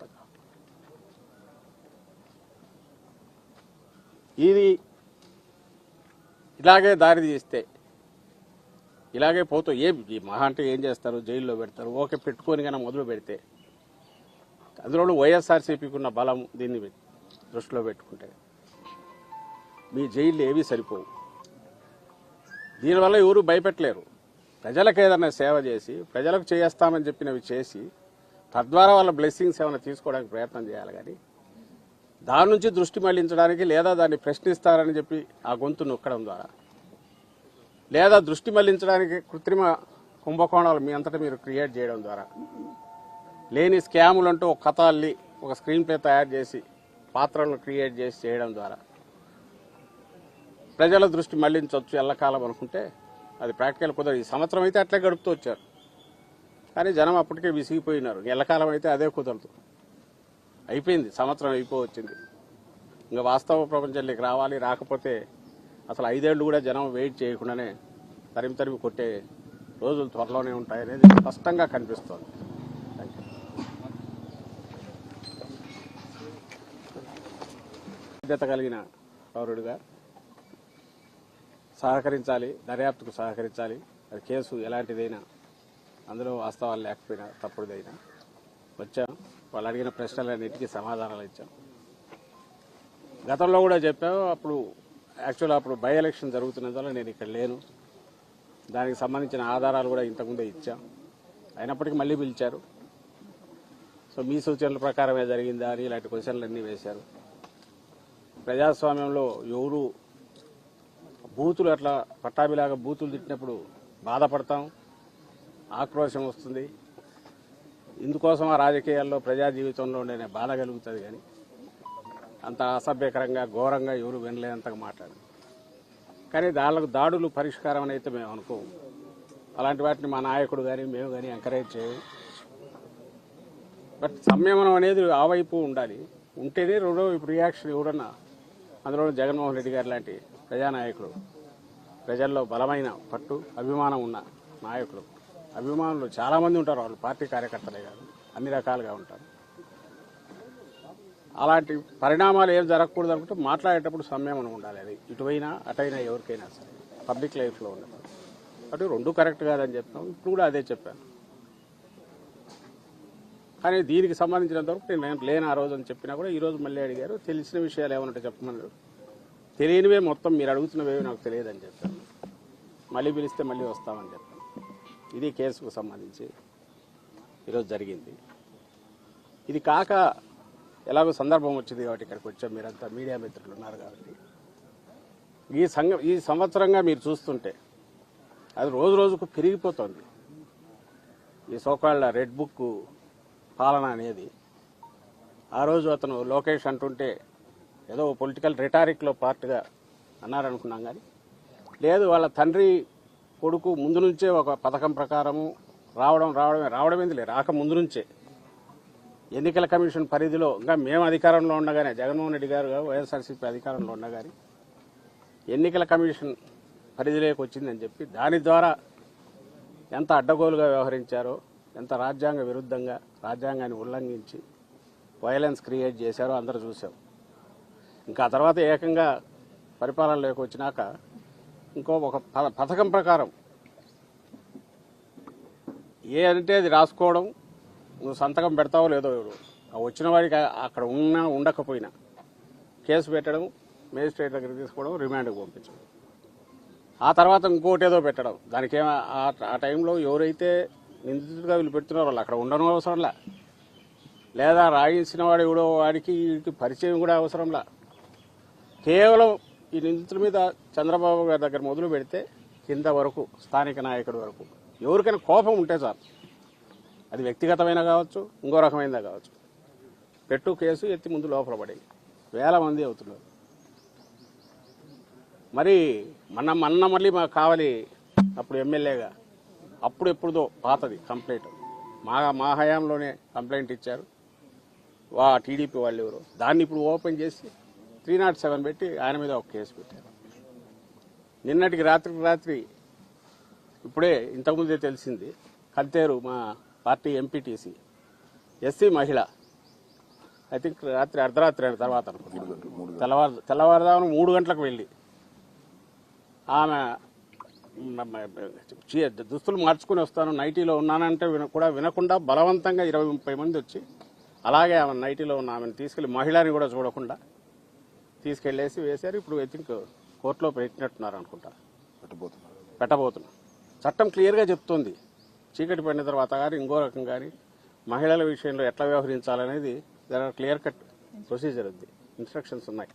అర్థం కాదు. ఇది ఇలాగే దారి తీస్తే ఇలాగే పోతూ మహా అంటే ఏం చేస్తారు, జైల్లో పెడతారు. ఓకే, పెట్టుకొని కన్నా మొదలు పెడితే అందులో వైఎస్ఆర్సీపీకి ఉన్న బలం దీన్ని దృష్టిలో పెట్టుకుంటే మీ జైళ్ళు ఏవి సరిపోవు. దీనివల్ల ఎవరు భయపెట్టలేరు. ప్రజలకు ఏదైనా సేవ చేసి ప్రజలకు చేస్తామని చెప్పినవి చేసి తద్వారా వాళ్ళ బ్లెస్సింగ్స్ ఏమైనా తీసుకోవడానికి ప్రయత్నం చేయాలి. కానీ దాని నుంచి దృష్టి మళ్లించడానికి లేదా దాన్ని ప్రశ్నిస్తారని చెప్పి ఆ గొంతు నొక్కడం ద్వారా లేదా దృష్టి మళ్లించడానికి కృత్రిమ కుంభకోణాలు మీ అంతటా మీరు క్రియేట్ చేయడం ద్వారా లేని స్కాములు అంటూ ఒక కథ అల్లి ఒక స్క్రీన్ ప్లే తయారు చేసి పాత్రలను క్రియేట్ చేసి చేయడం ద్వారా ప్రజల దృష్టి మళ్లించవచ్చు ఎల్లకాలం అనుకుంటే అది ప్రాక్టికల్ కుదరదు. ఈ సంవత్సరం అయితే అట్లే గడుపుతూ వచ్చారు, కానీ జనం అప్పటికే విసిగిపోయినారు. ఎల్లకాలం అయితే అదే కుదరదు. అయిపోయింది, సంవత్సరం అయిపోవచ్చింది. ఇంకా వాస్తవ ప్రపంచంలోకి రావాలి. రాకపోతే అసలు 5 ఏళ్ళు కూడా జనం వెయిట్ చేయకుండానే తరిమి కొట్టే రోజులు త్వరలోనే ఉంటాయనేది స్పష్టంగా కనిపిస్తోంది. బాధ్యత కలిగిన పౌరుడిగా సహకరించాలి, దర్యాప్తుకు సహకరించాలి. అది కేసు ఎలాంటిదైనా అందులో వాస్తవాలు లేకపోయినా తప్పుడుదైనా వచ్చాం. వాళ్ళు అడిగిన ప్రశ్నలన్నిటికీ సమాధానాలు ఇచ్చాం. గతంలో కూడా చెప్పాము. అప్పుడు బై ఎలక్షన్ జరుగుతున్నందువల్ల నేను ఇక్కడ లేను. దానికి సంబంధించిన ఆధారాలు కూడా ఇంతకుముందే ఇచ్చాం. అయినప్పటికీ మళ్ళీ పిలిచారు. సో మీ సూచనల ప్రకారమే జరిగిందా అని ఇలాంటి క్వశ్చన్లన్నీ వేశారు. ప్రజాస్వామ్యంలో ఎవరు బూతులు అట్లా పట్టాభిలాగా బూతులు తిట్టినప్పుడు బాధపడతాం, ఆక్రోశం వస్తుంది. ఇందుకోసం ఆ రాజకీయాల్లో ప్రజా జీవితంలో ఉండే బాధ కలుగుతుంది. కానీ అంత అసభ్యకరంగా ఘోరంగా ఎవరు వినలేనంతగా మాట్లాడారు. కానీ దాడులు పరిష్కారం అని అయితే మేము అనుకోము. అలాంటి వాటిని మా నాయకుడు కానీ మేము కానీ ఎంకరేజ్ చేయము. బట్ సంయమనం అనేది ఆ వైపు ఉండాలి. ఉంటేనే ఇప్పుడు రియాక్షన్ ఎవరన్నా, అందులో జగన్మోహన్ రెడ్డి గారు లాంటి ప్రజానాయకుడు, ప్రజల్లో బలమైన పట్టు అభిమానం ఉన్న నాయకులు, అభిమానులు చాలామంది ఉంటారు. వాళ్ళు పార్టీ కార్యకర్తలే కాదు, అన్ని రకాలుగా ఉంటారు. అలాంటి పరిణామాలు ఏం జరగకూడదు అనుకుంటే మాట్లాడేటప్పుడు సంయమనం ఉండాలి. అది ఇటువైనా అటైనా ఎవరికైనా సరే పబ్లిక్ లైఫ్లో ఉండదు. అటు రెండు కరెక్ట్ కాదని చెప్తాం. ఇప్పుడు కూడా అదే చెప్పాను. కానీ దీనికి సంబంధించినంతవరకు నేను లేని ఆ రోజు అని చెప్పినా కూడా ఈరోజు మళ్ళీ అడిగారు. తెలిసిన విషయాలు ఏమన్నట్టు చెప్పమన్నారు. తెలియనివే మొత్తం మీరు అడుగుతున్నవేవి నాకు తెలియదని చెప్పాను. మళ్ళీ పిలిస్తే మళ్ళీ వస్తామని చెప్పాను. ఇది కేసుకు సంబంధించి ఈరోజు జరిగింది. ఇది కాక ఎలాగో సందర్భం వచ్చింది కాబట్టి ఇక్కడికి వచ్చాం. మీరంతా మీడియా మిత్రులు ఉన్నారు కాబట్టి ఈ సంవత్సరంగా మీరు చూస్తుంటే అది రోజు రోజుకు పెరిగిపోతుంది. ఈ సోకాళ్ళ రెడ్ బుక్ పాలన అనేది ఆ రోజు అతను లోకేష్ అంటుంటే ఏదో పొలిటికల్ రిటారిక్లో పార్ట్గా అన్నారనుకున్నాం. కానీ లేదు, వాళ్ళ తండ్రి కొడుకు ముందు నుంచే ఒక పథకం ప్రకారము రావడమేంది రాక ముందు నుంచే ఎన్నికల కమిషన్ పరిధిలో ఇంకా మేము అధికారంలో ఉండగానే జగన్మోహన్ రెడ్డి గారు వైఎస్ఆర్సీపీ అధికారంలో ఉండగానే ఎన్నికల కమిషన్ పరిధిలోకి వచ్చిందని చెప్పి దాని ద్వారా ఎంత అడ్డగోలుగా వ్యవహరించారో, ఎంత రాజ్యాంగ విరుద్ధంగా రాజ్యాంగాన్ని ఉల్లంఘించి వైలెన్స్ క్రియేట్ చేశారో అందరూ చూసాం. ఇంకా ఆ తర్వాత ఏకంగా పరిపాలనలోకి వచ్చినాక ఒక పథకం ప్రకారం ఏ అంటే అది రాసుకోవడం, నువ్వు సంతకం పెడతావో లేదో వచ్చిన వాడికి అక్కడ ఉన్నా ఉండకపోయినా కేసు పెట్టడం, మేజిస్ట్రేట్ దగ్గరికి తీసుకోవడం, రిమాండ్కి పంపించడం. ఆ తర్వాత ఇంకోటి ఏదో పెట్టడం. దానికి ఆ టైంలో ఎవరైతే నిందితుడిగా వీళ్ళు పెడుతున్నారో వాళ్ళు అక్కడ ఉండడం అవసరంలా, లేదా రాయించిన వాడు ఎవడో వాడికి పరిచయం కూడా అవసరంలా. కేవలం ఈ నిందితుల మీద చంద్రబాబు గారి దగ్గర మొదలు పెడితే కింద వరకు స్థానిక నాయకుడి వరకు ఎవరికైనా కోపం ఉంటే చాలు. అది వ్యక్తిగతమైన కావచ్చు, ఇంకో రకమైనదా కావచ్చు. పెట్టు కేసు ఎత్తి ముందు లోపల పడి వేల మంది అవుతున్నారు. మరి మొన్న మళ్ళీ మాకు కావాలి అప్పుడు ఎమ్మెల్యేగా అప్పుడు ఎప్పుడుదో పాతది కంప్లైంట్ మా హయాంలోనే కంప్లైంట్ ఇచ్చారు టీడీపీ వాళ్ళు ఎవరు. దాన్ని ఇప్పుడు ఓపెన్ చేసి 307 పెట్టి ఆయన మీద ఒక కేసు పెట్టారు. నిన్నటికి రాత్రి ఇప్పుడే ఇంతకుముందే తెలిసింది, కంతేరు మా పార్టీ ఎంపీటీసీ ఎస్సీ మహిళ ఐ థింక్ రాత్రి అర్ధరాత్రి అయిన తర్వాత అనుకుంటా తెల్లవారుదామున 3 గంటలకు వెళ్ళి ఆమె దుస్తులు మార్చుకుని వస్తాను నైటీలో ఉన్నానంటే కూడా వినకుండా బలవంతంగా 20-30 మంది వచ్చి అలాగే ఆమె నైటీలో ఉన్న ఆమెను తీసుకెళ్లి మహిళని కూడా చూడకుండా తీసుకెళ్లేసి వేశారు. ఇప్పుడు ఐ థింక్ కోర్టులో పెట్టినట్టున్నారు అనుకుంటా, పెట్టబోతున్నారు. చట్టం క్లియర్గా చెప్తోంది చీకటి పడిన తర్వాత కానీ ఇంకో రకం కానీ మహిళల విషయంలో ఎట్లా వ్యవహరించాలనేది క్లియర్ కట్ ప్రొసీజర్ ఉంది, ఇన్స్ట్రక్షన్స్ ఉన్నాయి.